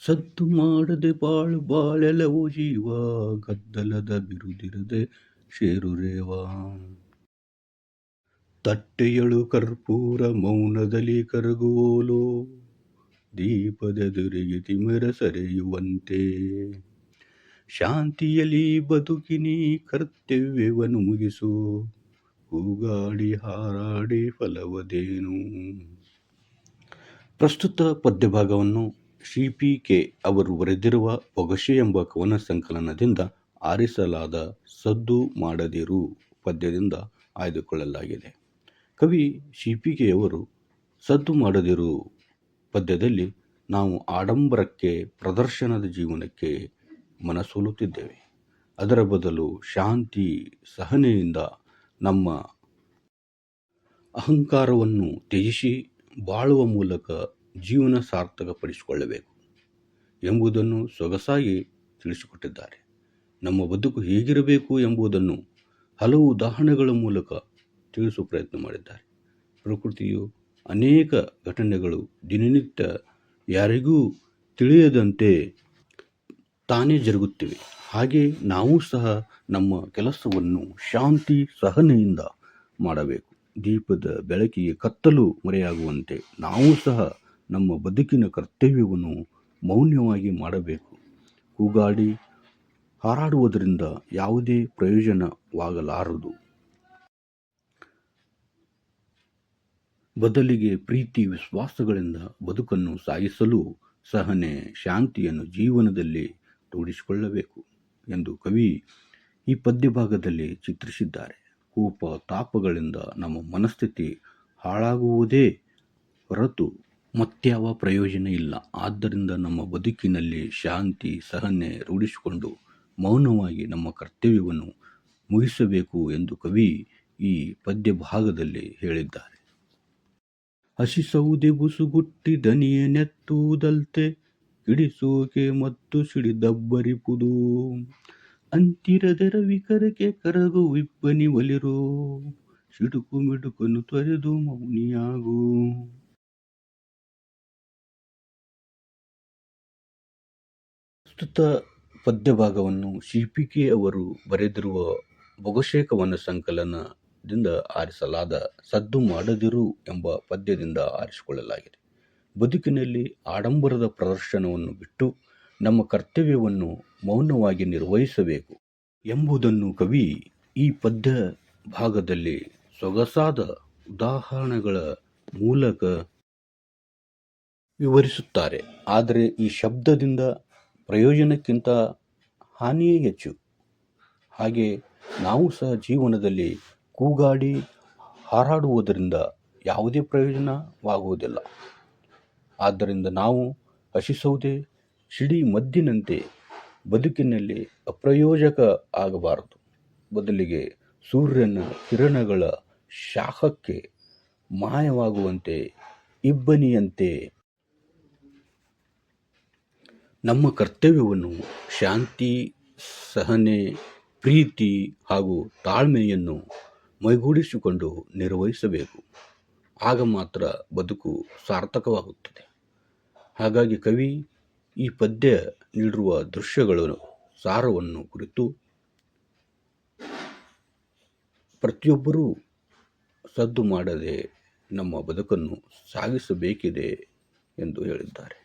ಸದ್ದು ಮಾಡದೆ ಬಾಳು ಬಾಳೆಲವು ಜೀವ, ಗದ್ದಲದ ಬಿರುದಿರದೆ ಶೇರುರೇವ. ತಟ್ಟೆಯಳು ಕರ್ಪೂರ ಮೌನದಲ್ಲಿ ಕರಗುವೋಲು, ದೀಪದೆದುರಿಗೆ ತಿಮಿರ ಸೆರೆಯುವಂತೆ. ಶಾಂತಿಯಲ್ಲಿ ಬದುಕಿನಿ ಕರ್ತವ್ಯವನ್ನು ಮುಗಿಸು, ಕೂಗಾಡಿ ಹಾರಾಡಿ ಫಲವದೇನು. ಪ್ರಸ್ತುತ ಪದ್ಯಭಾಗವನ್ನು ಶ್ರೀ.ಪಿ.ಕೆ. ಅವರು ಬರೆದಿರುವ ಬೊಗಸೆ ಎಂಬ ಕವನ ಸಂಕಲನದಿಂದ ಆರಿಸಲಾದ ಸದ್ದು ಮಾಡದಿರು ಪದ್ಯದಿಂದ ಆಯ್ದುಕೊಳ್ಳಲಾಗಿದೆ. ಕವಿ ಶ್ರೀ.ಪಿ.ಕೆ.ಯವರು ಸದ್ದು ಮಾಡದಿರು ಪದ್ಯದಲ್ಲಿ ನಾವು ಆಡಂಬರಕ್ಕೆ, ಪ್ರದರ್ಶನದ ಜೀವನಕ್ಕೆ ಮನಸೋಲುತ್ತಿದ್ದೇವೆ. ಅದರ ಬದಲು ಶಾಂತಿ, ಸಹನೆಯಿಂದ ನಮ್ಮ ಅಹಂಕಾರವನ್ನು ತ್ಯಜಿಸಿ ಬಾಳುವ ಮೂಲಕ ಜೀವನ ಸಾರ್ಥಕಪಡಿಸಿಕೊಳ್ಳಬೇಕು ಎಂಬುದನ್ನು ಸೊಗಸಾಗಿ ತಿಳಿಸಿಕೊಟ್ಟಿದ್ದಾರೆ. ನಮ್ಮ ಬದುಕು ಹೇಗಿರಬೇಕು ಎಂಬುದನ್ನು ಹಲವು ಉದಾಹರಣೆಗಳ ಮೂಲಕ ತಿಳಿಸುವ ಪ್ರಯತ್ನ ಮಾಡಿದ್ದಾರೆ. ಪ್ರಕೃತಿಯು ಅನೇಕ ಘಟನೆಗಳು ದಿನನಿತ್ಯ ಯಾರಿಗೂ ತಿಳಿಯದಂತೆ ತಾನೇ ಜರುಗುತ್ತಿವೆ. ಹಾಗೆ ನಾವು ಸಹ ನಮ್ಮ ಕೆಲಸವನ್ನು ಶಾಂತಿ, ಸಹನೆಯಿಂದ ಮಾಡಬೇಕು. ದೀಪದ ಬೆಳಕಿಗೆ ಕತ್ತಲು ಮರೆಯಾಗುವಂತೆ ನಾವು ಸಹ ನಮ್ಮ ಬದುಕಿನ ಕರ್ತವ್ಯವನ್ನು ಮೌನ್ಯವಾಗಿ ಮಾಡಬೇಕು. ಕೂಗಾಡಿ ಹಾರಾಡುವುದರಿಂದ ಯಾವುದೇ ಪ್ರಯೋಜನವಾಗಲಾರದು. ಬದಲಿಗೆ ಪ್ರೀತಿ, ವಿಶ್ವಾಸಗಳಿಂದ ಬದುಕನ್ನು ಸಾಗಿಸಲು ಸಹನೆ, ಶಾಂತಿಯನ್ನು ಜೀವನದಲ್ಲಿ ರೂಢಿಸಿಕೊಳ್ಳಬೇಕು ಎಂದು ಕವಿ ಈ ಪದ್ಯಭಾಗದಲ್ಲಿ ಚಿತ್ರಿಸಿದ್ದಾರೆ. ಕೋಪ, ತಾಪಗಳಿಂದ ನಮ್ಮ ಮನಸ್ಥಿತಿ ಹಾಳಾಗುವುದೇ ಹೊರತು ಮತ್ಯಾವ ಪ್ರಯೋಜನ ಇಲ್ಲ. ಆದ್ದರಿಂದ ನಮ್ಮ ಬದುಕಿನಲ್ಲಿ ಶಾಂತಿ, ಸಹನೆ ರೂಢಿಸಿಕೊಂಡು ಮೌನವಾಗಿ ನಮ್ಮ ಕರ್ತವ್ಯವನ್ನು ಮುಗಿಸಬೇಕು ಎಂದು ಕವಿ ಈ ಪದ್ಯಭಾಗದಲ್ಲಿ ಹೇಳಿದ್ದಾರೆ. ಹಸಿಸೌದೆ ಬುಸುಗುಟ್ಟಿ ದನಿಯ ನೆತ್ತುವುದಲ್ತೆ, ಕಿಡಿಸೋಕೆ ಮತ್ತು ಸಿಡಿದಬ್ಬರಿಪುದು. ಅಂತಿರದರ ವಿಕರಕ್ಕೆ ಕರಗುವಿಬ್ಬನಿ ಒಲಿರೋ, ಸಿಡುಕು ಮಿಡುಕನ್ನು ತೊರೆದು ಮೌನಿಯಾಗು. ಪ್ರಸ್ತುತ ಪದ್ಯಭಾಗವನ್ನು ಶ್ರೀ.ಪಿ.ಕೆ. ಅವರು ಬರೆದಿರುವ ಬೊಗಸೆ ಕವನ ಸಂಕಲನದಿಂದ ಆರಿಸಲಾದ ಸದ್ದು ಮಾಡದಿರು ಎಂಬ ಪದ್ಯದಿಂದ ಆರಿಸಿಕೊಳ್ಳಲಾಗಿದೆ. ಬದುಕಿನಲ್ಲಿ ಆಡಂಬರದ ಪ್ರದರ್ಶನವನ್ನು ಬಿಟ್ಟು ನಮ್ಮ ಕರ್ತವ್ಯವನ್ನು ಮೌನವಾಗಿ ನಿರ್ವಹಿಸಬೇಕು ಎಂಬುದನ್ನು ಕವಿ ಈ ಪದ್ಯ ಭಾಗದಲ್ಲಿ ಸೊಗಸಾದ ಉದಾಹರಣೆಗಳ ಮೂಲಕ ವಿವರಿಸುತ್ತಾರೆ. ಆದರೆ ಈ ಶಬ್ದದಿಂದ ಪ್ರಯೋಜನಕ್ಕಿಂತ ಹಾನಿಯೇ ಹೆಚ್ಚು. ಹಾಗೆ ನಾವು ಸಹ ಜೀವನದಲ್ಲಿ ಕೂಗಾಡಿ ಹಾರಾಡುವುದರಿಂದ ಯಾವುದೇ ಪ್ರಯೋಜನವಾಗುವುದಿಲ್ಲ. ಆದ್ದರಿಂದ ನಾವು ಹಸಿಸೌದೆ ಸಿಡಿ ಮದ್ದಿನಂತೆ ಬದುಕಿನಲ್ಲಿ ಅಪ್ರಯೋಜಕ ಆಗಬಾರದು. ಬದಲಿಗೆ ಸೂರ್ಯನ ಕಿರಣಗಳ ಶಾಖಕ್ಕೆ ಮಾಯವಾಗುವಂತೆ ಇಬ್ಬನಿಯಂತೆ ನಮ್ಮ ಕರ್ತವ್ಯವನ್ನು ಶಾಂತಿ, ಸಹನೆ, ಪ್ರೀತಿ ಹಾಗೂ ತಾಳ್ಮೆಯನ್ನು ಮೈಗೂಡಿಸಿಕೊಂಡು ನಿರ್ವಹಿಸಬೇಕು. ಆಗ ಮಾತ್ರ ಬದುಕು ಸಾರ್ಥಕವಾಗುತ್ತದೆ. ಹಾಗಾಗಿ ಕವಿ ಈ ಪದ್ಯ ನೀಡಿರುವ ದೃಶ್ಯಗಳ ಸಾರವನ್ನು ಕುರಿತು ಪ್ರತಿಯೊಬ್ಬರೂ ಸದ್ದು ಮಾಡದೆ ನಮ್ಮ ಬದುಕನ್ನು ಸಾಗಿಸಬೇಕಿದೆ ಎಂದು ಹೇಳಿದ್ದಾರೆ.